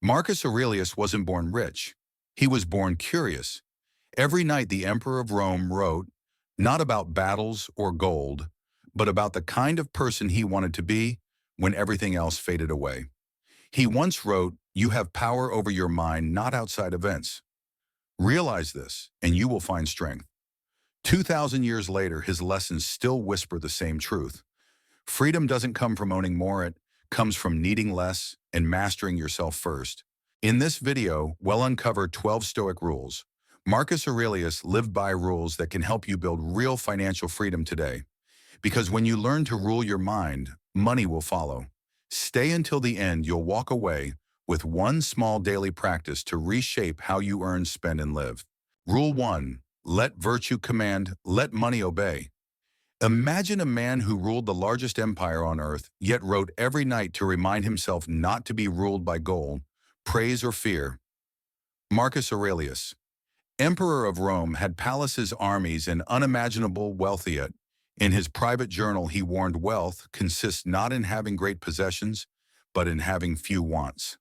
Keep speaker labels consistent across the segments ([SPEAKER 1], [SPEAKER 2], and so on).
[SPEAKER 1] Marcus Aurelius wasn't born rich. He was born curious. Every night the Emperor of Rome wrote, not about battles or gold, but about the kind of person he wanted to be when everything else faded away. He once wrote, "You have power over your mind, not outside events. Realize this, and you will find strength." 2,000 years later, his lessons still whisper the same truth. Freedom doesn't come from owning more, it comes from needing less and mastering yourself first. In this video, we'll uncover 12 Stoic rules. Marcus Aurelius lived by rules that can help you build real financial freedom today. Because when you learn to rule your mind, money will follow. Stay until the end, you'll walk away with one small daily practice to reshape how you earn, spend, and live. Rule 1. Let virtue command, let money obey. Imagine a man who ruled the largest empire on earth, yet wrote every night to remind himself not to be ruled by gold, praise, or fear. Marcus Aurelius, Emperor of Rome, had palaces, armies, and unimaginable wealth, yet in his private journal he warned wealth consists not in having great possessions, but in having few wants.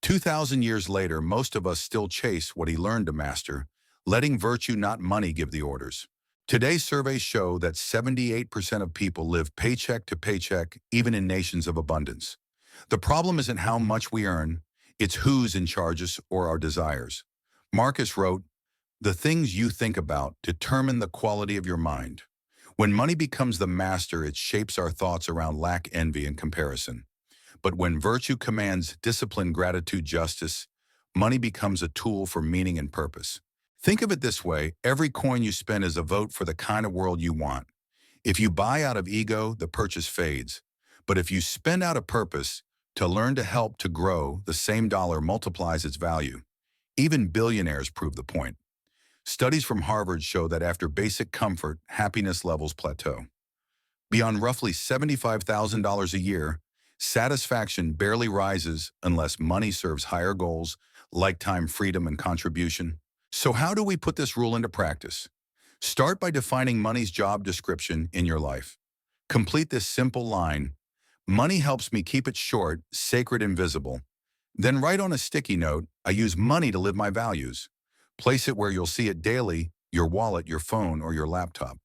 [SPEAKER 1] 2,000 years later, most of us still chase what he learned to master, letting virtue, not money, give the orders. Today's surveys show that 78% of people live paycheck to paycheck, even in nations of abundance. The problem isn't how much we earn, it's who's in charge or our desires. Marcus wrote, "The things you think about determine the quality of your mind." When money becomes the master, it shapes our thoughts around lack, envy, and comparison. But when virtue commands discipline, gratitude, justice, money becomes a tool for meaning and purpose. Think of it this way, every coin you spend is a vote for the kind of world you want. If you buy out of ego, the purchase fades. But if you spend out of purpose, to learn, to help, to grow, the same dollar multiplies its value. Even billionaires prove the point. Studies from Harvard show that after basic comfort, happiness levels plateau. Beyond roughly $75,000 a year, satisfaction barely rises unless money serves higher goals, like time, freedom, and contribution. So how do we put this rule into practice? Start by defining money's job description in your life. Complete this simple line, "Money helps me keep it short, sacred, and visible." Then write on a sticky note, "I use money to live my values." Place it where you'll see it daily, your wallet, your phone, or your laptop.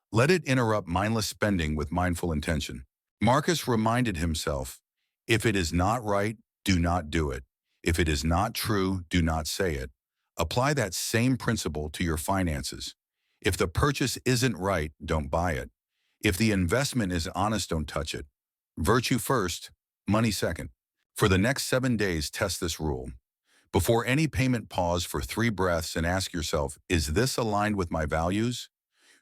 [SPEAKER 1] Let it interrupt mindless spending with mindful intention. Marcus reminded himself, if it is not right, do not do it. If it is not true, do not say it. Apply that same principle to your finances. If the purchase isn't right, don't buy it. If the investment is honest, don't touch it. Virtue first, money second. For the next 7 days, test this rule. Before any payment, pause for 3 breaths and ask yourself, is this aligned with my values?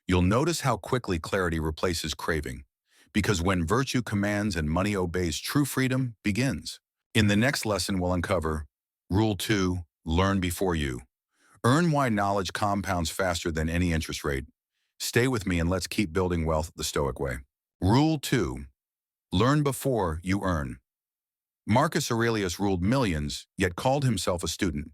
[SPEAKER 1] You'll notice how quickly clarity replaces craving. Because when virtue commands and money obeys, true freedom begins. In the next lesson, we'll uncover Rule 2, learn before you. Earn why knowledge compounds faster than any interest rate. Stay with me and let's keep building wealth the Stoic way. Rule 2, learn before you earn. Marcus Aurelius ruled millions, yet called himself a student.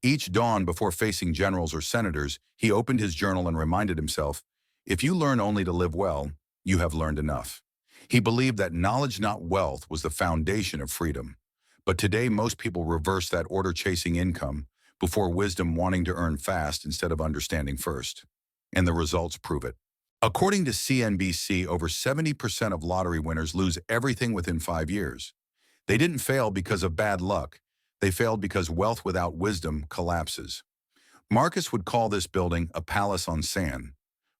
[SPEAKER 1] Each dawn before facing generals or senators, he opened his journal and reminded himself, if you learn only to live well, you have learned enough. He believed that knowledge, not wealth, was the foundation of freedom. But today, most people reverse that order, chasing income before wisdom, wanting to earn fast instead of understanding first. And the results prove it. According to CNBC, over 70% of lottery winners lose everything within 5 years. They didn't fail because of bad luck. They failed because wealth without wisdom collapses. Marcus would call this building a palace on sand.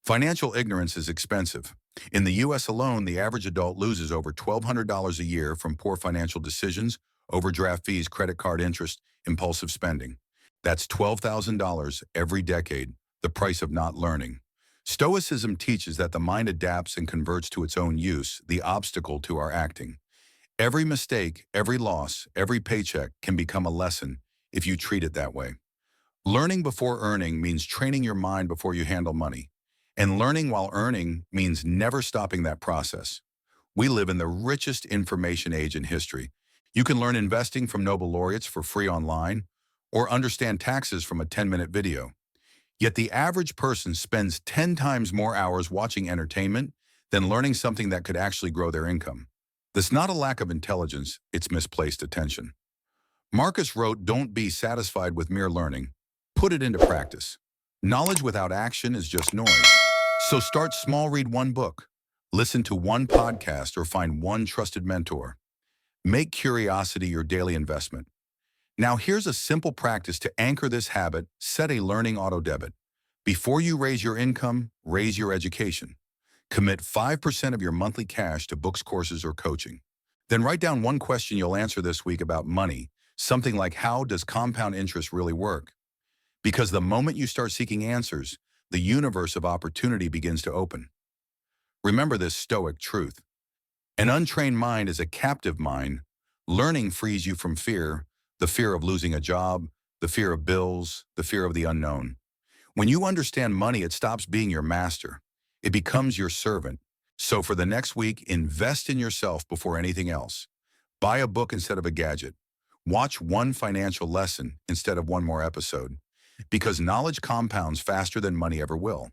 [SPEAKER 1] Financial ignorance is expensive. In the US alone, the average adult loses over $1,200 a year from poor financial decisions, overdraft fees, credit card interest, impulsive spending. That's $12,000 every decade, the price of not learning. Stoicism teaches that the mind adapts and converts to its own use, the obstacle to our acting. Every mistake, every loss, every paycheck can become a lesson if you treat it that way. Learning before earning means training your mind before you handle money. And learning while earning means never stopping that process. We live in the richest information age in history. You can learn investing from Nobel laureates for free online, or understand taxes from a 10-minute video. Yet the average person spends 10 times more hours watching entertainment than learning something that could actually grow their income. That's not a lack of intelligence, it's misplaced attention. Marcus wrote, "Don't be satisfied with mere learning. Put it into practice. Knowledge without action is just noise. So start small, read one book, listen to one podcast, or find one trusted mentor. Make curiosity your daily investment." Now here's a simple practice to anchor this habit. Set a learning auto debit. Before you raise your income, raise your education. Commit 5% of your monthly cash to books, courses, or coaching. Then write down one question you'll answer this week about money, something like, how does compound interest really work? Because the moment you start seeking answers, the universe of opportunity begins to open. Remember this Stoic truth. An untrained mind is a captive mind. Learning frees you from fear, the fear of losing a job, the fear of bills, the fear of the unknown. When you understand money, it stops being your master. It becomes your servant. So for the next week, invest in yourself before anything else. Buy a book instead of a gadget. Watch one financial lesson instead of one more episode. Because knowledge compounds faster than money ever will.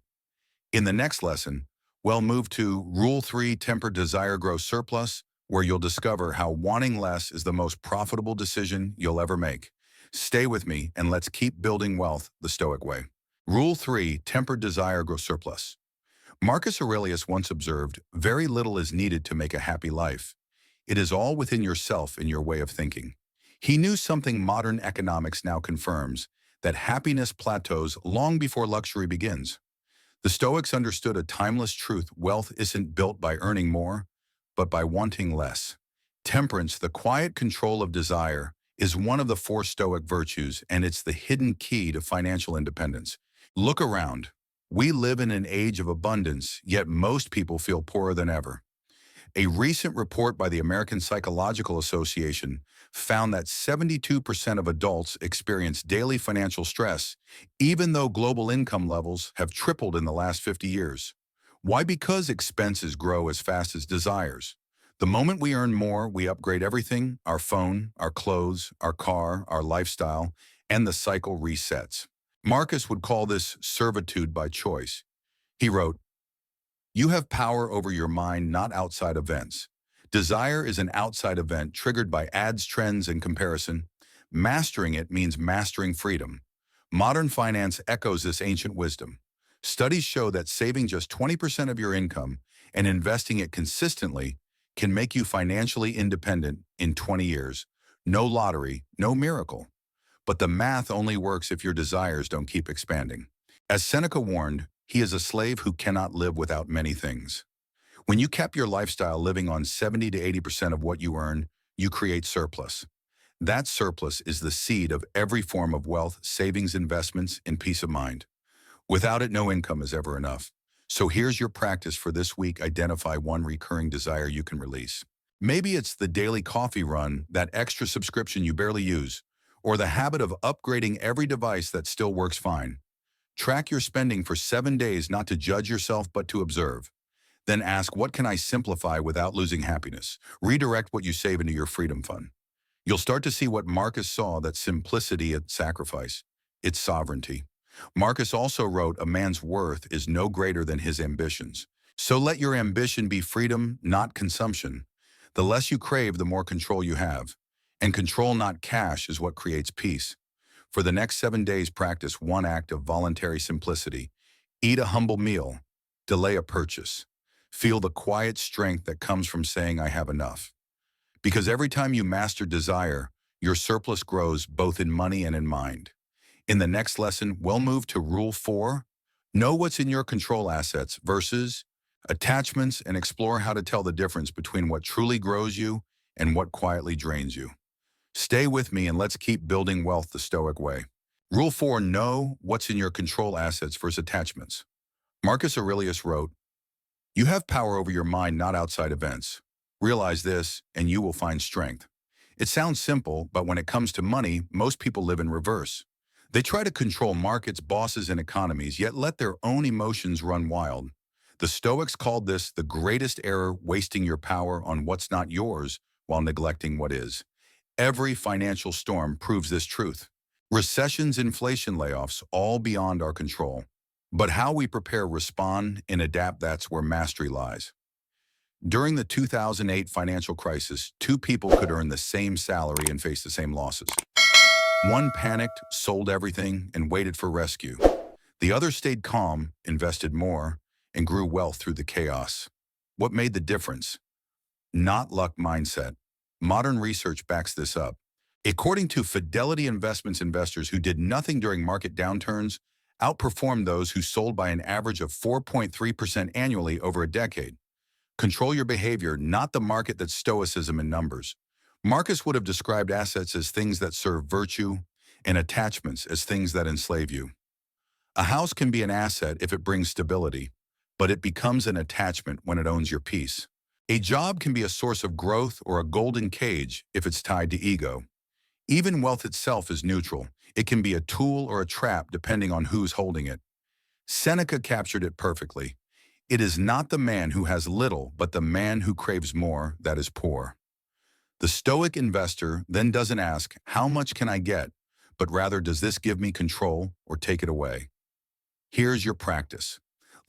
[SPEAKER 1] In the next lesson, we'll move to Rule 3, Tempered Desire Grows Surplus, where you'll discover how wanting less is the most profitable decision you'll ever make. Stay with me and let's keep building wealth the Stoic way. Rule 3, Tempered Desire Grows Surplus. Marcus Aurelius once observed, "Very little is needed to make a happy life. It is all within yourself and your way of thinking." He knew something modern economics now confirms, that happiness plateaus long before luxury begins. The Stoics understood a timeless truth: wealth isn't built by earning more, but by wanting less. Temperance, the quiet control of desire, is one of the 4 Stoic virtues, and it's the hidden key to financial independence. Look around. We live in an age of abundance, yet most people feel poorer than ever. A recent report by the American Psychological Association found that 72% of adults experience daily financial stress, even though global income levels have tripled in the last 50 years. Why? Because expenses grow as fast as desires. The moment we earn more, we upgrade everything: our phone, our clothes, our car, our lifestyle, and the cycle resets. Marcus would call this servitude by choice. He wrote, "You have power over your mind, not outside events. Desire is an outside event triggered by ads, trends, and comparison. Mastering it means mastering freedom." Modern finance echoes this ancient wisdom. Studies show that saving just 20% of your income and investing it consistently can make you financially independent in 20 years. No lottery, no miracle. But the math only works if your desires don't keep expanding. As Seneca warned, he is a slave who cannot live without many things. When you cap your lifestyle living on 70 to 80% of what you earn, you create surplus. That surplus is the seed of every form of wealth, savings, investments, and peace of mind. Without it, no income is ever enough. So here's your practice for this week. Identify one recurring desire you can release. Maybe it's the daily coffee run, that extra subscription you barely use, or the habit of upgrading every device that still works fine. Track your spending for 7 days, not to judge yourself, but to observe. Then ask, what can I simplify without losing happiness? Redirect what you save into your freedom fund. You'll start to see what Marcus saw, that simplicity at sacrifice. It's sovereignty. Marcus also wrote, "A man's worth is no greater than his ambitions." So let your ambition be freedom, not consumption. The less you crave, the more control you have. And control, not cash, is what creates peace. For the next 7 days, practice one act of voluntary simplicity. Eat a humble meal. Delay a purchase. Feel the quiet strength that comes from saying, "I have enough." Because every time you master desire, your surplus grows both in money and in mind. In the next lesson, we'll move to Rule 4, know what's in your control assets versus attachments, and explore how to tell the difference between what truly grows you and what quietly drains you. Stay with me and let's keep building wealth the Stoic way. Rule 4, know what's in your control assets versus attachments. Marcus Aurelius wrote, "You have power over your mind, not outside events. Realize this, and you will find strength." It sounds simple, but when it comes to money, most people live in reverse. They try to control markets, bosses, and economies, yet let their own emotions run wild. The Stoics called this the greatest error: wasting your power on what's not yours while neglecting what is. Every financial storm proves this truth. Recessions, inflation, layoffs, all beyond our control. But how we prepare, respond, and adapt, that's where mastery lies. During the 2008 financial crisis, two people could earn the same salary and face the same losses. One panicked, sold everything, and waited for rescue. The other stayed calm, invested more, and grew wealth through the chaos. What made the difference? Not luck mindset. Modern research backs this up. According to Fidelity Investments, investors who did nothing during market downturns outperformed those who sold by an average of 4.3% annually over a decade. Control your behavior, not the market. That's Stoicism in numbers. Marcus would have described assets as things that serve virtue and attachments as things that enslave you. A house can be an asset if it brings stability, but it becomes an attachment when it owns your peace. A job can be a source of growth or a golden cage if it's tied to ego. Even wealth itself is neutral. It can be a tool or a trap depending on who's holding it. Seneca captured it perfectly. It is not the man who has little, but the man who craves more that is poor. The Stoic investor then doesn't ask, how much can I get? But rather, does this give me control or take it away? Here's your practice.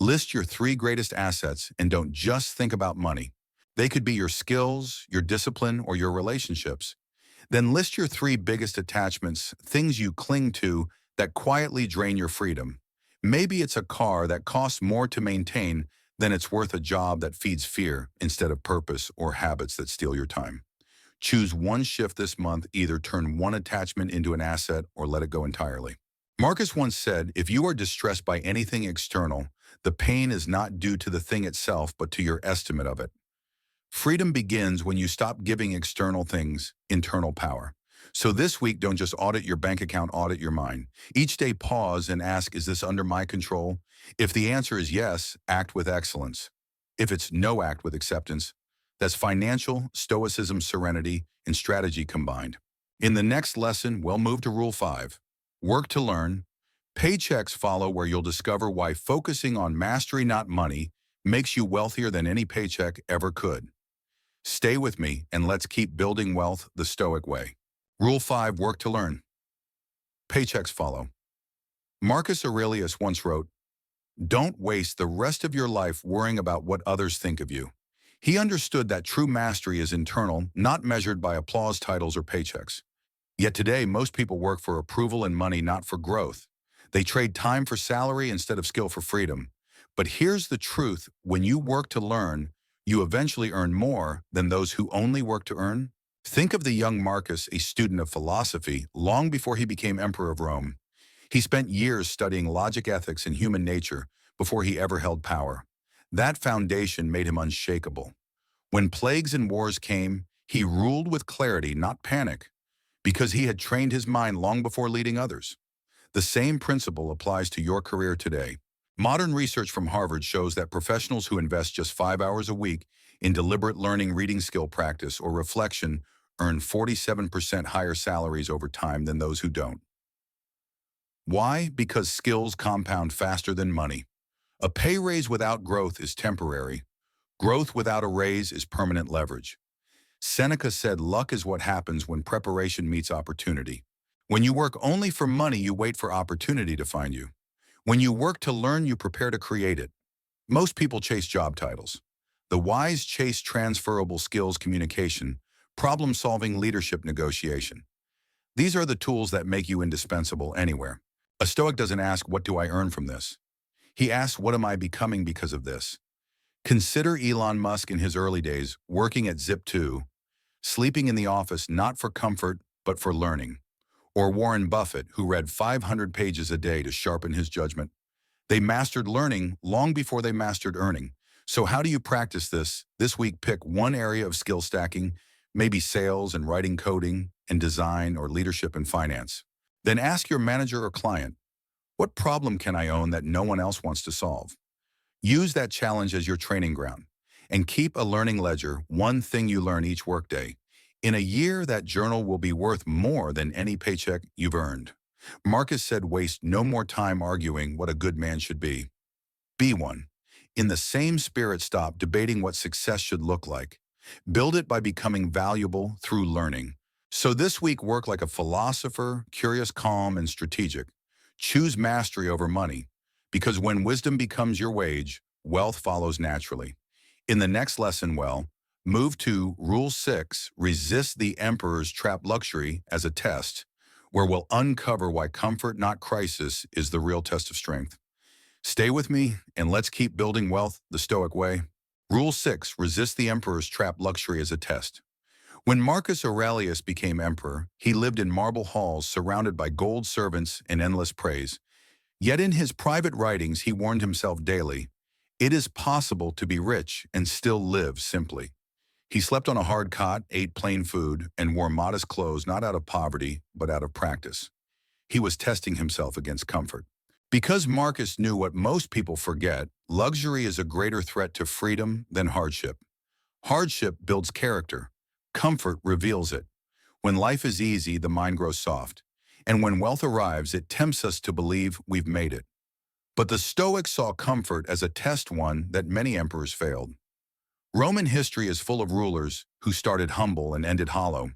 [SPEAKER 1] List your 3 greatest assets and don't just think about money. They could be your skills, your discipline, or your relationships. Then list your 3 biggest attachments, things you cling to that quietly drain your freedom. Maybe it's a car that costs more to maintain than it's worth, a job that feeds fear instead of purpose, or habits that steal your time. Choose one shift this month, either turn one attachment into an asset or let it go entirely. Marcus once said, if you are distressed by anything external, the pain is not due to the thing itself, but to your estimate of it. Freedom begins when you stop giving external things internal power. So this week, don't just audit your bank account, audit your mind. Each day, pause and ask, is this under my control? If the answer is yes, act with excellence. If it's no, act with acceptance. That's financial, stoicism, serenity, and strategy combined. In the next lesson, we'll move to Rule 5. Work to learn. Paychecks follow, where you'll discover why focusing on mastery, not money, makes you wealthier than any paycheck ever could. Stay with me and let's keep building wealth the Stoic way. Rule 5, work to learn. Paychecks follow. Marcus Aurelius once wrote, don't waste the rest of your life worrying about what others think of you. He understood that true mastery is internal, not measured by applause, titles, or paychecks. Yet today, most people work for approval and money, not for growth. They trade time for salary instead of skill for freedom. But here's the truth. When you work to learn, you eventually earn more than those who only work to earn. Think of the young Marcus, a student of philosophy, long before he became emperor of Rome. He spent years studying logic, ethics, and human nature before he ever held power. That foundation made him unshakable. When plagues and wars came, he ruled with clarity, not panic, because he had trained his mind long before leading others. The same principle applies to your career today. Modern research from Harvard shows that professionals who invest just 5 hours a week in deliberate learning, reading skill practice, or reflection earn 47% higher salaries over time than those who don't. Why? Because skills compound faster than money. A pay raise without growth is temporary. Growth without a raise is permanent leverage. Seneca said, luck is what happens when preparation meets opportunity. When you work only for money, you wait for opportunity to find you. When you work to learn, you prepare to create it. Most people chase job titles. The wise chase transferable skills, communication, problem-solving, leadership, negotiation. These are the tools that make you indispensable anywhere. A Stoic doesn't ask, what do I earn from this? He asks, what am I becoming because of this? Consider Elon Musk in his early days, working at Zip2, sleeping in the office not for comfort, but for learning. Or Warren Buffett, who read 500 pages a day to sharpen his judgment. They mastered learning long before they mastered earning. So how do you practice this? This week, pick one area of skill stacking, maybe sales and writing, coding and design, or leadership and finance. Then ask your manager or client, what problem can I own that no one else wants to solve? Use that challenge as your training ground and keep a learning ledger, one thing you learn each workday. In a year, that journal will be worth more than any paycheck you've earned. Marcus said, waste no more time arguing what a good man should be. Be one. In the same spirit, stop debating what success should look like. Build it by becoming valuable through learning. So this week, work like a philosopher, curious, calm, and strategic. Choose mastery over money, because when wisdom becomes your wage, wealth follows naturally. In the next lesson, move to Rule 6, resist the emperor's trap luxury as a test, where we'll uncover why comfort, not crisis, is the real test of strength. Stay with me, and let's keep building wealth the Stoic way. Rule 6, resist the emperor's trap luxury as a test. When Marcus Aurelius became emperor, he lived in marble halls surrounded by gold servants and endless praise. Yet in his private writings, he warned himself daily, it is possible to be rich and still live simply. He slept on a hard cot, ate plain food, and wore modest clothes not out of poverty, but out of practice. He was testing himself against comfort. Because Marcus knew what most people forget, luxury is a greater threat to freedom than hardship. Hardship builds character. Comfort reveals it. When life is easy, the mind grows soft. And when wealth arrives, it tempts us to believe we've made it. But the Stoics saw comfort as a test, one that many emperors failed. Roman history is full of rulers who started humble and ended hollow.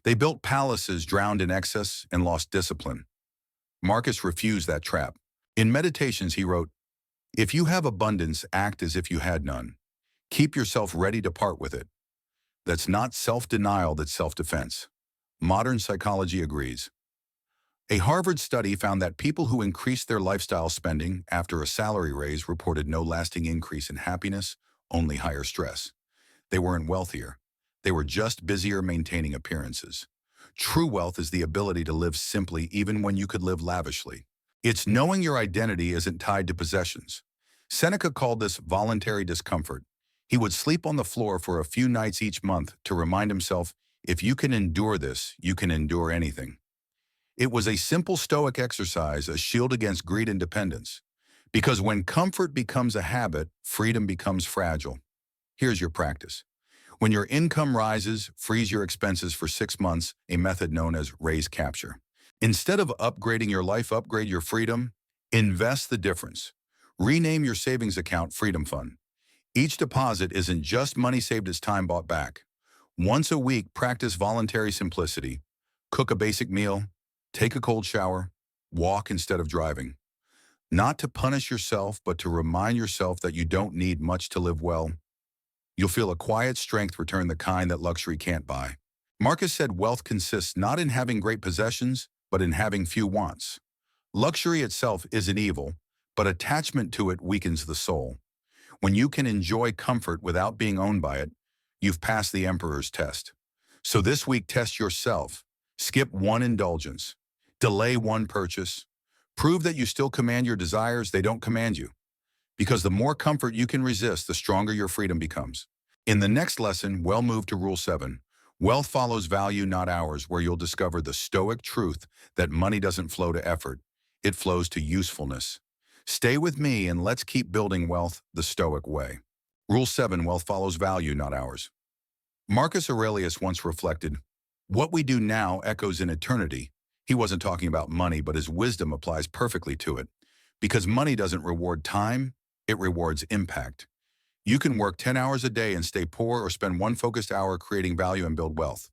[SPEAKER 1] They built palaces, drowned in excess, and lost discipline. Marcus refused that trap. In Meditations, he wrote, "If you have abundance, act as if you had none. Keep yourself ready to part with it." That's not self-denial, that's self-defense. Modern psychology agrees. A Harvard study found that people who increased their lifestyle spending after a salary raise reported no lasting increase in happiness, only higher stress. They weren't wealthier. They were just busier maintaining appearances. True wealth is the ability to live simply even when you could live lavishly. It's knowing your identity isn't tied to possessions. Seneca called this voluntary discomfort. He would sleep on the floor for a few nights each month to remind himself, if you can endure this, you can endure anything. It was a simple Stoic exercise, a shield against greed and dependence. Because when comfort becomes a habit, freedom becomes fragile. Here's your practice. When your income rises, freeze your expenses for 6 months, a method known as raise capture. Instead of upgrading your life, upgrade your freedom. Invest the difference. Rename your savings account Freedom Fund. Each deposit isn't just money saved, it's time bought back. Once a week, practice voluntary simplicity. Cook a basic meal, take a cold shower, walk instead of driving. Not to punish yourself, but to remind yourself that you don't need much to live well. You'll feel a quiet strength return, the kind that luxury can't buy. Marcus said wealth consists not in having great possessions, but in having few wants. Luxury itself isn't evil, but attachment to it weakens the soul. When you can enjoy comfort without being owned by it, you've passed the emperor's test. So this week, test yourself. Skip one indulgence. Delay one purchase. Prove that you still command your desires, they don't command you. Because the more comfort you can resist, the stronger your freedom becomes. In the next lesson, we'll move to Rule 7. Wealth follows value, not hours, where you'll discover the Stoic truth that money doesn't flow to effort. It flows to usefulness. Stay with me and let's keep building wealth the Stoic way. Rule 7, wealth follows value, not hours. Marcus Aurelius once reflected, what we do now echoes in eternity. He wasn't talking about money, but his wisdom applies perfectly to it. Because money doesn't reward time, it rewards impact. You can work 10 hours a day and stay poor, or spend one focused hour creating value and build wealth.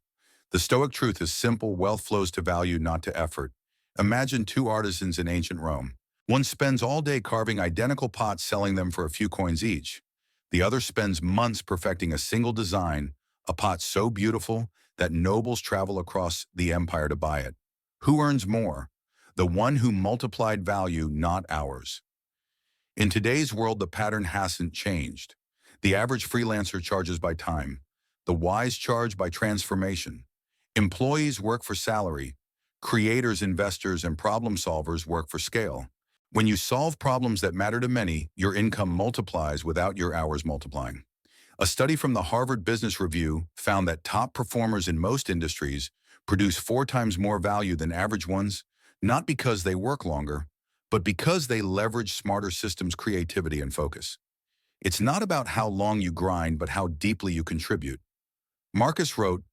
[SPEAKER 1] The Stoic truth is simple: wealth flows to value, not to effort. Imagine 2 artisans in ancient Rome. One spends all day carving identical pots, selling them for a few coins each. The other spends months perfecting a single design, a pot so beautiful that nobles travel across the empire to buy it. Who earns more? The one who multiplied value, not hours. In today's world, the pattern hasn't changed. The average freelancer charges by time. The wise charge by transformation. Employees work for salary. Creators, investors, and problem solvers work for scale. When you solve problems that matter to many, your income multiplies without your hours multiplying. A study from the Harvard Business Review found that top performers in most industries produce 4 times more value than average ones, not because they work longer, but because they leverage smarter systems, creativity, and focus. It's not about how long you grind, but how deeply you contribute. Marcus wrote,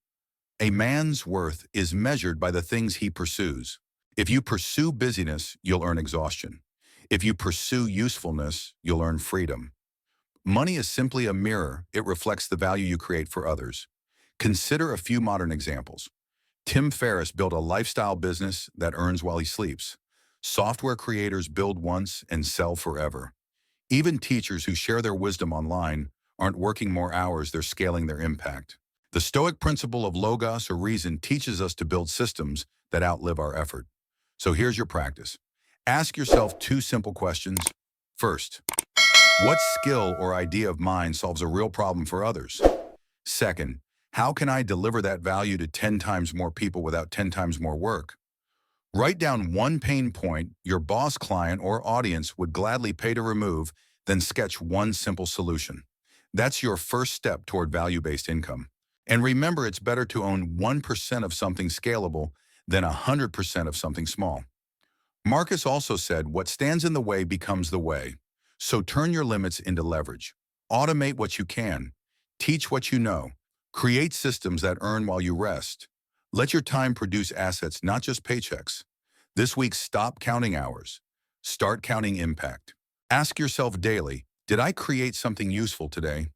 [SPEAKER 1] "A man's worth is measured by the things he pursues. If you pursue busyness, you'll earn exhaustion. If you pursue usefulness, you'll earn freedom." Money is simply a mirror. It reflects the value you create for others. Consider a few modern examples. Tim Ferriss built a lifestyle business that earns while he sleeps. Software creators build once and sell forever. Even teachers who share their wisdom online aren't working more hours, they're scaling their impact. The Stoic principle of logos or reason teaches us to build systems that outlive our effort. So here's your practice. Ask yourself two simple questions. First, what skill or idea of mine solves a real problem for others? Second, how can I deliver that value to 10 times more people without 10 times more work? Write down one pain point your boss, client, or audience would gladly pay to remove, then sketch one simple solution. That's your first step toward value-based income. And remember, it's better to own 1% of something scalable than 100% of something small. Marcus also said, what stands in the way becomes the way. So turn your limits into leverage. Automate what you can. Teach what you know. Create systems that earn while you rest. Let your time produce assets, not just paychecks. This week, stop counting hours. Start counting impact. Ask yourself daily, did I create something useful today?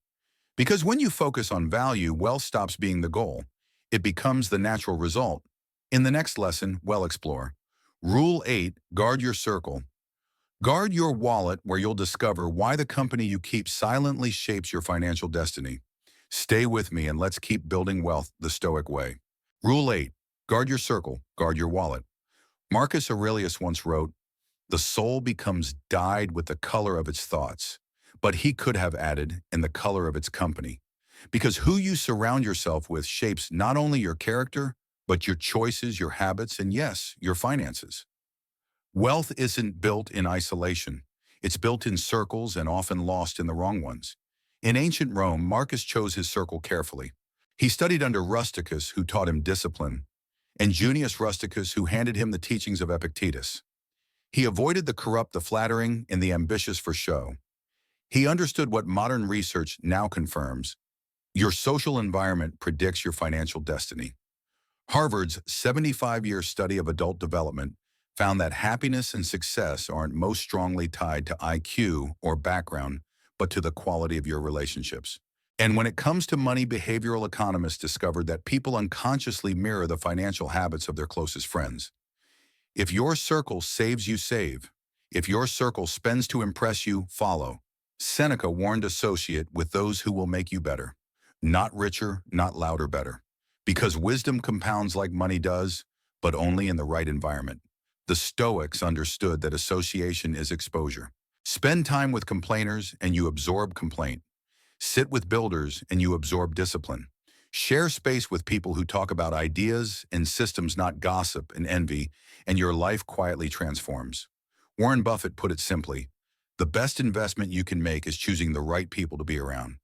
[SPEAKER 1] Because when you focus on value, wealth stops being the goal. It becomes the natural result. In the next lesson, we'll explore Rule 8, guard your circle. Guard your wallet, where you'll discover why the company you keep silently shapes your financial destiny. Stay with me and let's keep building wealth the Stoic way. Rule 8, guard your circle, guard your wallet. Marcus Aurelius once wrote, the soul becomes dyed with the color of its thoughts, but he could have added, in the color of its company. Because who you surround yourself with shapes not only your character, but your choices, your habits, and yes, your finances. Wealth isn't built in isolation. It's built in circles and often lost in the wrong ones. In ancient Rome, Marcus chose his circle carefully. He studied under Rusticus, who taught him discipline, and Junius Rusticus, who handed him the teachings of Epictetus. He avoided the corrupt, the flattering, and the ambitious for show. He understood what modern research now confirms. Your social environment predicts your financial destiny. Harvard's 75-year study of adult development found that happiness and success aren't most strongly tied to IQ or background, but to the quality of your relationships. And when it comes to money, behavioral economists discovered that people unconsciously mirror the financial habits of their closest friends. If your circle saves you, save. If your circle spends to impress you, follow. Seneca warned, associate with those who will make you better. Not richer, not louder, better. Because wisdom compounds like money does, but only in the right environment. The Stoics understood that association is exposure. Spend time with complainers and you absorb complaint. Sit with builders and you absorb discipline. Share space with people who talk about ideas and systems, not gossip and envy, and your life quietly transforms. Warren Buffett put it simply, the best investment you can make is choosing the right people to be around.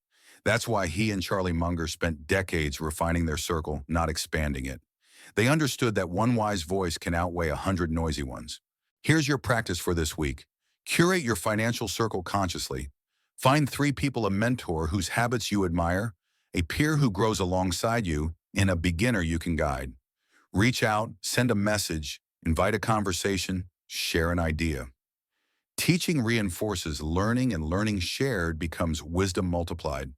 [SPEAKER 1] That's why he and Charlie Munger spent decades refining their circle, not expanding it. They understood that one wise voice can outweigh 100 noisy ones. Here's your practice for this week. Curate your financial circle consciously. Find 3 people, a mentor whose habits you admire, a peer who grows alongside you, and a beginner you can guide. Reach out, send a message, invite a conversation, share an idea. Teaching reinforces learning, and learning shared becomes wisdom multiplied.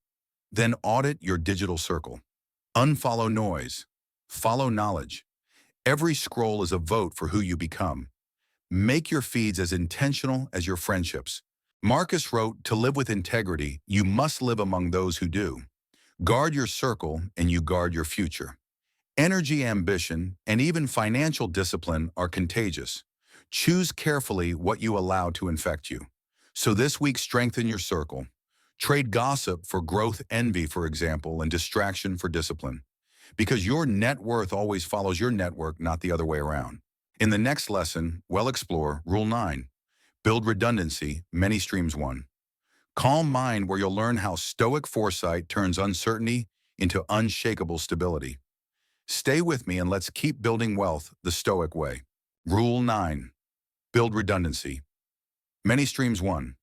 [SPEAKER 1] Then audit your digital circle. Unfollow noise. Follow knowledge. Every scroll is a vote for who you become. Make your feeds as intentional as your friendships. Marcus wrote, to live with integrity, you must live among those who do. Guard your circle and you guard your future. Energy, ambition, and even financial discipline are contagious. Choose carefully what you allow to infect you. So this week, strengthen your circle. Trade gossip for growth, envy, for example, and distraction for discipline. Because your net worth always follows your network, not the other way around. In the next lesson, we'll explore Rule 9. Build redundancy, many streams one. Calm mind, where you'll learn how stoic foresight turns uncertainty into unshakable stability. Stay with me and let's keep building wealth the Stoic way. Rule 9. Build redundancy. Many streams one.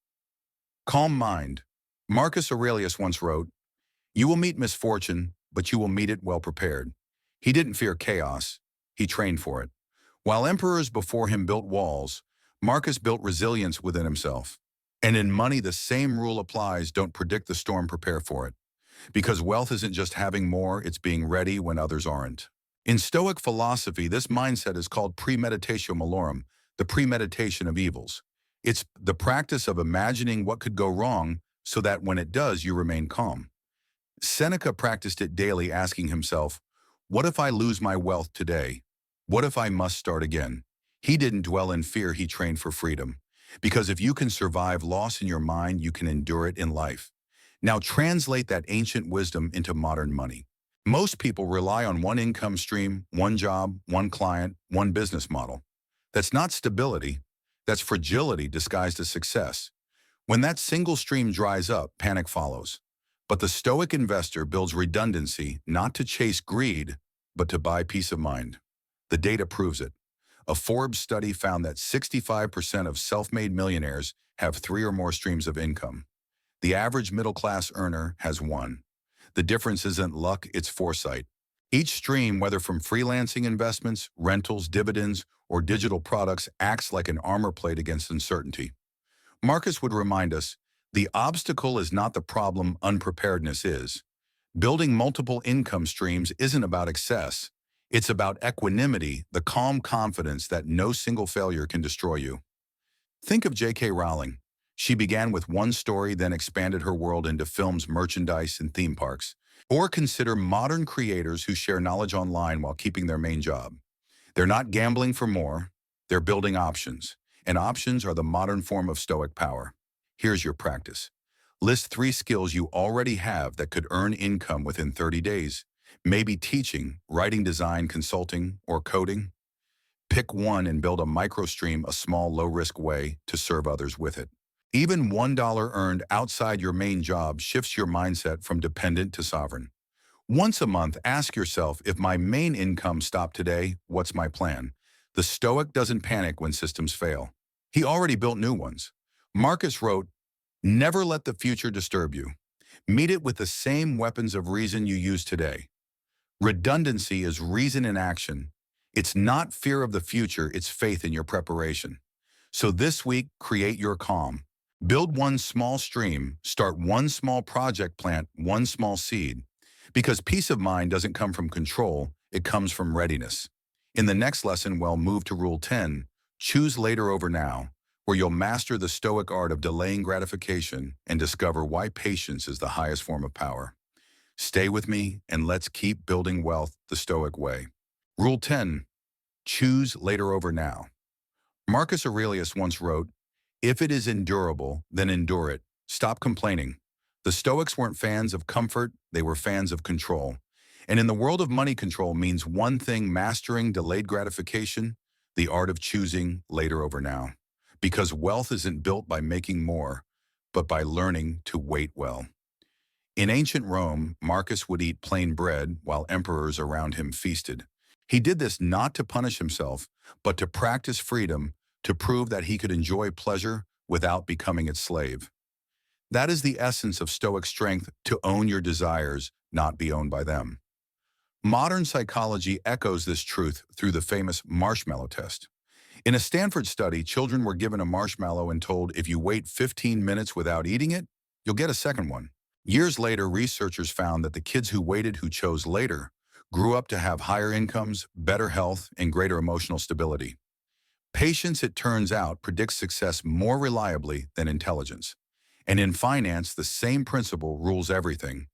[SPEAKER 1] Calm mind. Marcus Aurelius once wrote, you will meet misfortune, but you will meet it well prepared. He didn't fear chaos. He trained for it. While emperors before him built walls, Marcus built resilience within himself. And in money, the same rule applies. Don't predict the storm, prepare for it. Because wealth isn't just having more, it's being ready when others aren't. In Stoic philosophy, this mindset is called premeditatio malorum, the premeditation of evils. It's the practice of imagining what could go wrong so that when it does, you remain calm. Seneca practiced it daily, asking himself, what if I lose my wealth today? What if I must start again? He didn't dwell in fear, he trained for freedom. Because if you can survive loss in your mind, you can endure it in life. Now translate that ancient wisdom into modern money. Most people rely on one income stream, one job, one client, one business model. That's not stability, that's fragility disguised as success. When that single stream dries up, panic follows. But the Stoic investor builds redundancy not to chase greed, but to buy peace of mind. The data proves it. A Forbes study found that 65% of self-made millionaires have 3 or more streams of income. The average middle-class earner has 1. The difference isn't luck, it's foresight. Each stream, whether from freelancing investments, rentals, dividends, or digital products, acts like an armor plate against uncertainty. Marcus would remind us, the obstacle is not the problem, unpreparedness is. Building multiple income streams isn't about excess. It's about equanimity, the calm confidence that no single failure can destroy you. Think of J.K. Rowling. She began with one story, then expanded her world into films, merchandise, and theme parks. Or consider modern creators who share knowledge online while keeping their main job. They're not gambling for more, they're building options. And options are the modern form of Stoic power. Here's your practice. List 3 skills you already have that could earn income within 30 days. Maybe teaching, writing, design, consulting, or coding. Pick one and build a microstream, a small, low-risk way to serve others with it. Even $1 earned outside your main job shifts your mindset from dependent to sovereign. Once a month, ask yourself, if my main income stopped today, what's my plan? The Stoic doesn't panic when systems fail. He already built new ones. Marcus wrote, never let the future disturb you. Meet it with the same weapons of reason you use today. Redundancy is reason in action. It's not fear of the future, it's faith in your preparation. So this week, create your calm. Build one small stream, start one small project, plant one small seed. Because peace of mind doesn't come from control, it comes from readiness. In the next lesson, we'll move to Rule 10, choose later over now, where you'll master the Stoic art of delaying gratification and discover why patience is the highest form of power. Stay with me and let's keep building wealth the Stoic way. Rule 10, choose later over now. Marcus Aurelius once wrote, if it is endurable, then endure it. Stop complaining. The Stoics weren't fans of comfort, they were fans of control. And in the world of money, control means one thing: mastering delayed gratification, the art of choosing later over now. Because wealth isn't built by making more, but by learning to wait well. In ancient Rome, Marcus would eat plain bread while emperors around him feasted. He did this not to punish himself, but to practice freedom, to prove that he could enjoy pleasure without becoming its slave. That is the essence of Stoic strength, to own your desires, not be owned by them. Modern psychology echoes this truth through the famous marshmallow test. In a Stanford study, children were given a marshmallow and told, if you wait 15 minutes without eating it, you'll get a second one. Years later, researchers found that the kids who waited, who chose later, grew up to have higher incomes, better health, and greater emotional stability. Patience, it turns out, predicts success more reliably than intelligence. And in finance, the same principle rules everything.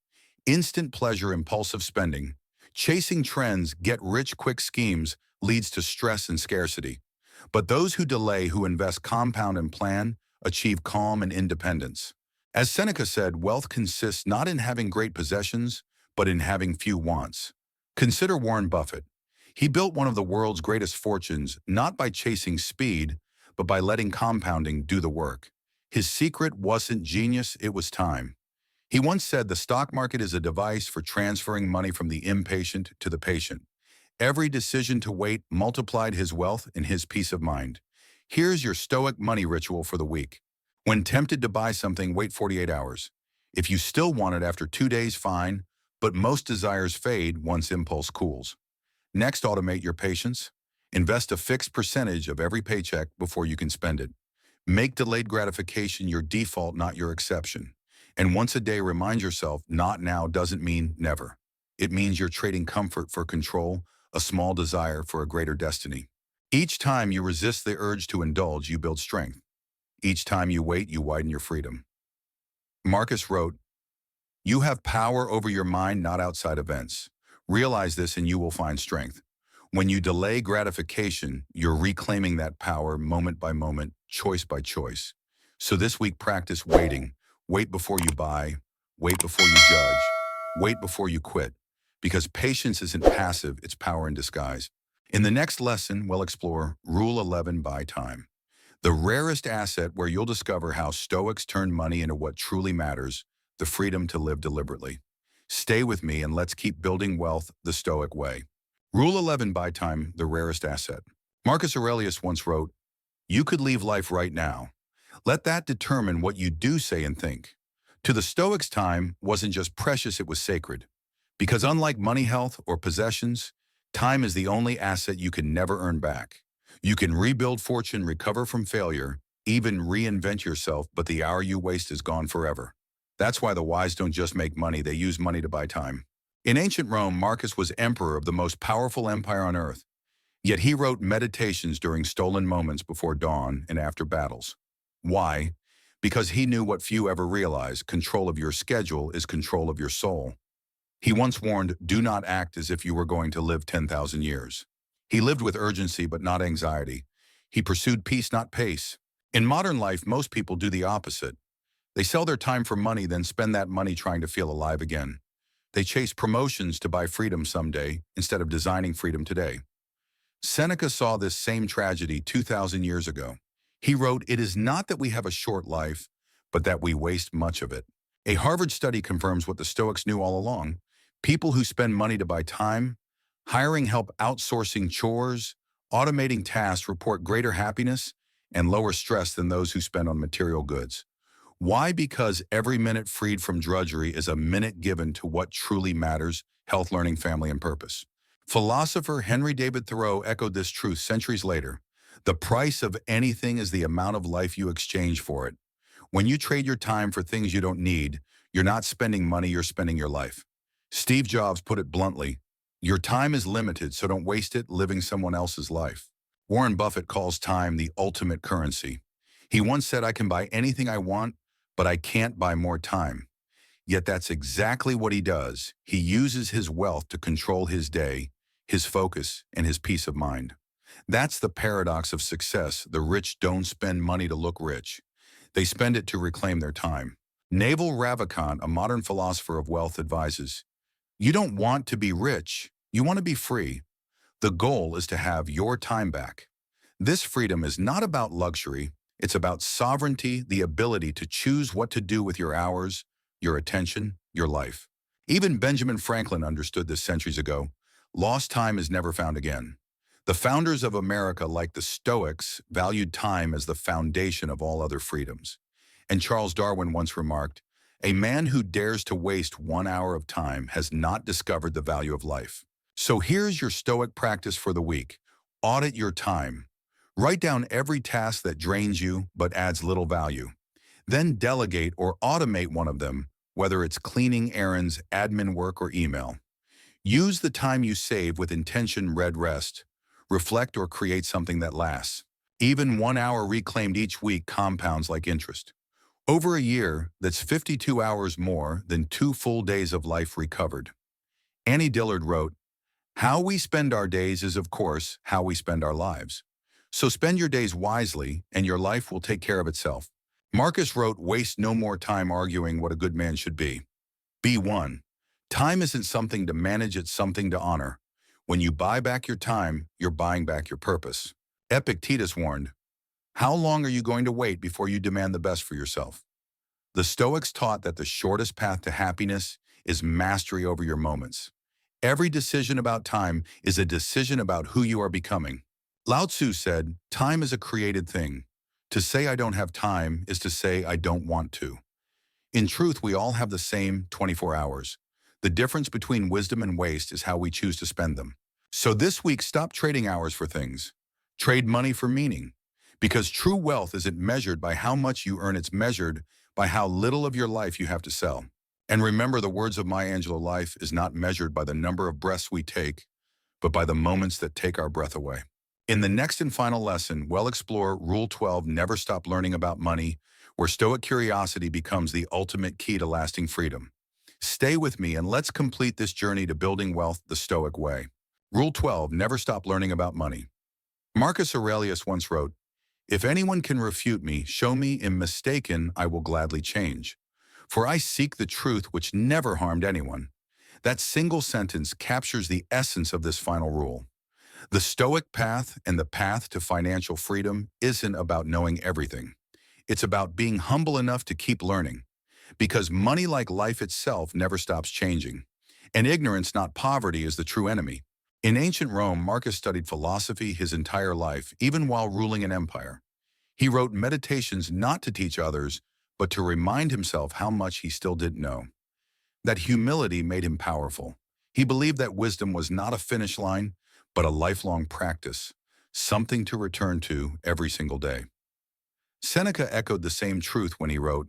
[SPEAKER 1] Instant pleasure, impulsive spending, chasing trends, get-rich-quick schemes leads to stress and scarcity. But those who delay, who invest, compound, and plan, achieve calm and independence. As Seneca said, wealth consists not in having great possessions, but in having few wants. Consider Warren Buffett. He built one of the world's greatest fortunes not by chasing speed, but by letting compounding do the work. His secret wasn't genius, it was time. He once said the stock market is a device for transferring money from the impatient to the patient. Every decision to wait multiplied his wealth and his peace of mind. Here's your Stoic money ritual for the week. When tempted to buy something, wait 48 hours. If you still want it after 2 days, fine, but most desires fade once impulse cools. Next, automate your patience. Invest a fixed percentage of every paycheck before you can spend it. Make delayed gratification your default, not your exception. And once a day, remind yourself, not now doesn't mean never. It means you're trading comfort for control, a small desire for a greater destiny. Each time you resist the urge to indulge, you build strength. Each time you wait, you widen your freedom. Marcus wrote, "You have power over your mind, not outside events. Realize this and you will find strength. When you delay gratification, you're reclaiming that power moment by moment, choice by choice. So this week, practice waiting. Wait before you buy. Wait before you judge. Wait before you quit. Because patience isn't passive, it's power in disguise." In the next lesson, we'll explore Rule 11 by time. The rarest asset where you'll discover how Stoics turn money into what truly matters, the freedom to live deliberately. Stay with me and let's keep building wealth the Stoic way. Rule 11 by time, the rarest asset. Marcus Aurelius once wrote, "You could leave life right now. Let that determine what you do say and think." To the Stoics, time wasn't just precious, it was sacred. Because unlike money, health, or possessions, time is the only asset you can never earn back. You can rebuild fortune, recover from failure, even reinvent yourself, but the hour you waste is gone forever. That's why the wise don't just make money, they use money to buy time. In ancient Rome, Marcus was emperor of the most powerful empire on earth. Yet he wrote meditations during stolen moments before dawn and after battles. Why? Because he knew what few ever realize: control of your schedule is control of your soul. He once warned, "Do not act as if you were going to live 10,000 years." He lived with urgency but not anxiety. He pursued peace, not pace. In modern life, most people do the opposite. They sell their time for money, then spend that money trying to feel alive again. They chase promotions to buy freedom someday instead of designing freedom today. Seneca saw this same tragedy 2,000 years ago. He wrote, "It is not that we have a short life, but that we waste much of it." A Harvard study confirms what the Stoics knew all along. People who spend money to buy time, hiring help, outsourcing chores, automating tasks report greater happiness and lower stress than those who spend on material goods. Why? Because every minute freed from drudgery is a minute given to what truly matters: health, learning, family, and purpose. Philosopher Henry David Thoreau echoed this truth centuries later. The price of anything is the amount of life you exchange for it. When you trade your time for things you don't need, you're not spending money, you're spending your life. Steve Jobs put it bluntly, "Your time is limited, so don't waste it living someone else's life." Warren Buffett calls time the ultimate currency. He once said, "I can buy anything I want, but I can't buy more time." Yet that's exactly what he does. He uses his wealth to control his day, his focus, and his peace of mind. That's the paradox of success. The rich don't spend money to look rich. They spend it to reclaim their time. Naval Ravikant, a modern philosopher of wealth, advises, "You don't want to be rich, you want to be free. The goal is to have your time back." This freedom is not about luxury, it's about sovereignty, the ability to choose what to do with your hours, your attention, your life. Even Benjamin Franklin understood this centuries ago. Lost time is never found again. The founders of America, like the Stoics, valued time as the foundation of all other freedoms. And Charles Darwin once remarked, "A man who dares to waste 1 hour of time has not discovered the value of life." So here's your Stoic practice for the week. Audit your time. Write down every task that drains you but adds little value. Then delegate or automate one of them, whether it's cleaning, errands, admin work, or email. Use the time you save with intention. Rest. Reflect or create something that lasts. Even 1 hour reclaimed each week compounds like interest. Over a year, that's 52 hours more than 2 full days of life recovered. Annie Dillard wrote, "How we spend our days is, of course, how we spend our lives. So spend your days wisely, and your life will take care of itself." Marcus wrote, "Waste no more time arguing what a good man should be. Be one." Time isn't something to manage, it's something to honor. When you buy back your time, you're buying back your purpose. Epictetus warned, "How long are you going to wait before you demand the best for yourself?" The Stoics taught that the shortest path to happiness is mastery over your moments. Every decision about time is a decision about who you are becoming. Lao Tzu said, "Time is a created thing. To say I don't have time is to say I don't want to." In truth, we all have the same 24 hours. The difference between wisdom and waste is how we choose to spend them. So this week, stop trading hours for things. Trade money for meaning. Because true wealth isn't measured by how much you earn, it's measured by how little of your life you have to sell. And remember, the words of Maya Angelou, life is not measured by the number of breaths we take, but by the moments that take our breath away. In the next and final lesson, we'll explore Rule 12, never stop learning about money, where Stoic curiosity becomes the ultimate key to lasting freedom. Stay with me and let's complete this journey to building wealth the Stoic way. Rule 12, never stop learning about money. Marcus Aurelius once wrote, "If anyone can refute me, show me am mistaken, I will gladly change. For I seek the truth which never harmed anyone." That single sentence captures the essence of this final rule. The Stoic path and the path to financial freedom isn't about knowing everything. It's about being humble enough to keep learning. Because money, like life itself, never stops changing. And ignorance, not poverty, is the true enemy. In ancient Rome, Marcus studied philosophy his entire life, even while ruling an empire. He wrote meditations not to teach others, but to remind himself how much he still didn't know. That humility made him powerful. He believed that wisdom was not a finish line, but a lifelong practice, something to return to every single day. Seneca echoed the same truth when he wrote,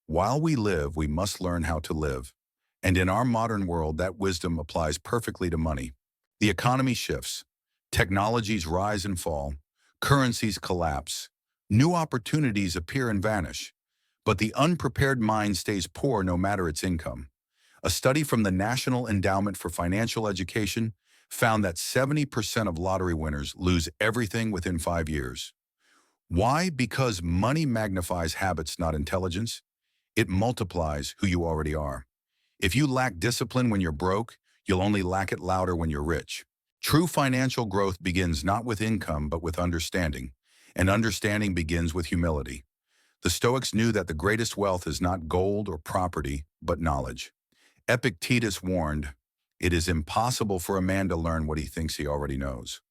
[SPEAKER 1] "While we live, we must learn how to live." And in our modern world, that wisdom applies perfectly to money. The economy shifts, technologies rise and fall, currencies collapse, new opportunities appear and vanish, but the unprepared mind stays poor no matter its income. A study from the National Endowment for Financial Education found that 70% of lottery winners lose everything within 5 years. Why? Because money magnifies habits, not intelligence. It multiplies who you already are. If you lack discipline when you're broke, you'll only lack it louder when you're rich. True financial growth begins not with income, but with understanding. And understanding begins with humility. The Stoics knew that the greatest wealth is not gold or property, but knowledge. Epictetus warned, "It is impossible for a man to learn what he thinks he already knows."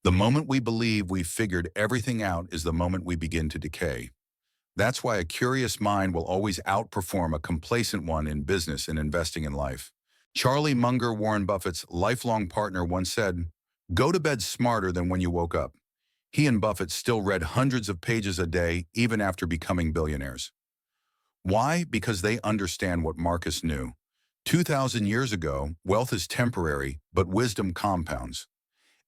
[SPEAKER 1] The moment we believe we've figured everything out is the moment we begin to decay. That's why a curious mind will always outperform a complacent one in business and investing in life. Charlie Munger, Warren Buffett's lifelong partner, once said, "Go to bed smarter than when you woke up." He and Buffett still read hundreds of pages a day, even after becoming billionaires. Why? Because they understand what Marcus knew. 2,000 years ago, wealth is temporary, but wisdom compounds.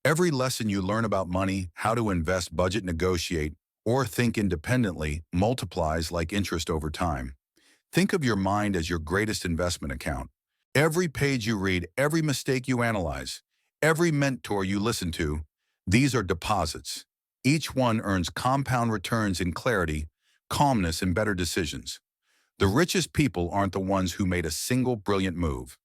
[SPEAKER 1] Every lesson you learn about money, how to invest, budget, negotiate, or think independently multiplies like interest over time. Think of your mind as your greatest investment account. Every page you read, every mistake you analyze, every mentor you listen to, these are deposits. Each one earns compound returns in clarity, calmness, and better decisions. The richest people aren't the ones who made a single brilliant move.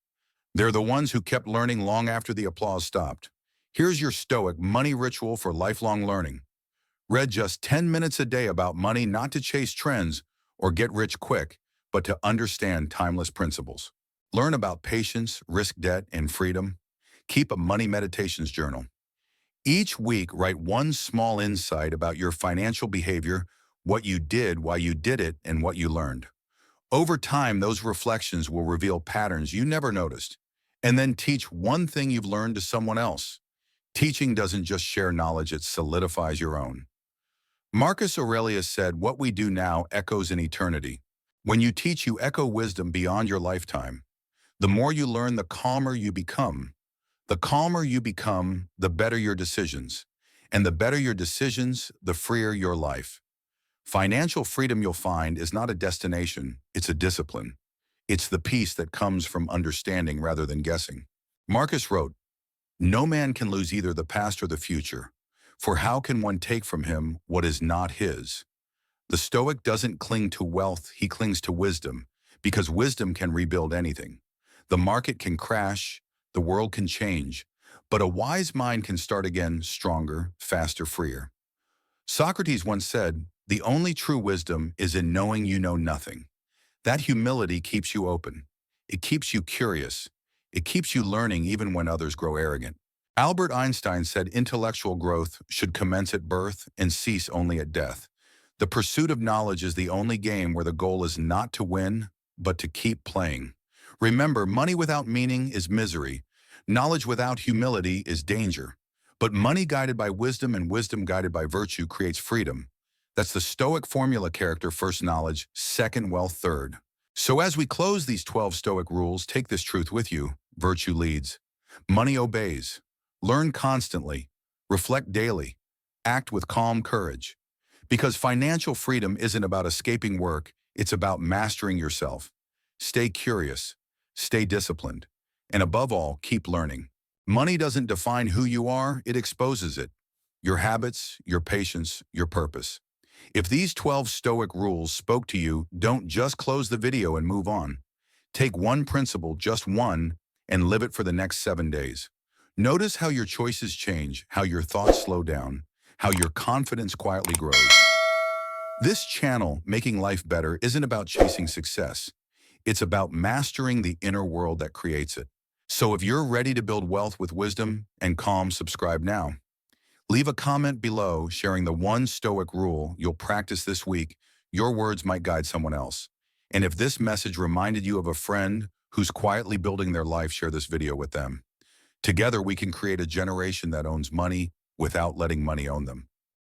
[SPEAKER 1] They're the ones who kept learning long after the applause stopped. Here's your Stoic money ritual for lifelong learning. Read just 10 minutes a day about money, not to chase trends or get rich quick, but to understand timeless principles. Learn about patience, risk, debt, and freedom. Keep a money meditations journal. Each week, write one small insight about your financial behavior, what you did, why you did it, and what you learned. Over time, those reflections will reveal patterns you never noticed. And then teach one thing you've learned to someone else. Teaching doesn't just share knowledge, it solidifies your own. Marcus Aurelius said, "What we do now echoes in eternity." When you teach, you echo wisdom beyond your lifetime. The more you learn, the calmer you become. The calmer you become, the better your decisions. And the better your decisions, the freer your life. Financial freedom, you'll find, is not a destination, it's a discipline. It's the peace that comes from understanding rather than guessing. Marcus wrote, "No man can lose either the past or the future, for how can one take from him what is not his?" The Stoic doesn't cling to wealth, he clings to wisdom, because wisdom can rebuild anything. The market can crash, the world can change, but a wise mind can start again, stronger, faster, freer. Socrates once said, "The only true wisdom is in knowing you know nothing." That humility keeps you open. It keeps you curious. It keeps you learning even when others grow arrogant. Albert Einstein said intellectual growth should commence at birth and cease only at death. The pursuit of knowledge is the only game where the goal is not to win, but to keep playing. Remember, money without meaning is misery. Knowledge without humility is danger. But money guided by wisdom and wisdom guided by virtue creates freedom. That's the Stoic formula: character first, knowledge second, wealth third. So as we close these 12 Stoic rules, take this truth with you. Virtue leads. Money obeys. Learn constantly. Reflect daily. Act with calm courage. Because financial freedom isn't about escaping work, it's about mastering yourself. Stay curious, stay disciplined, and above all, keep learning. Money doesn't define who you are, it exposes it. Your habits, your patience, your purpose. If these 12 Stoic rules spoke to you, don't just close the video and move on. Take one principle, just one, and live it for the next 7 days. Notice how your choices change, how your thoughts slow down, how your confidence quietly grows. This channel, Making Life Better, isn't about chasing success. It's about mastering the inner world that creates it. So if you're ready to build wealth with wisdom and calm, subscribe now. Leave a comment below sharing the one Stoic rule you'll practice this week. Your words might guide someone else. And if this message reminded you of a friend who's quietly building their life, share this video with them. Together, we can create a generation that owns money without letting money own them.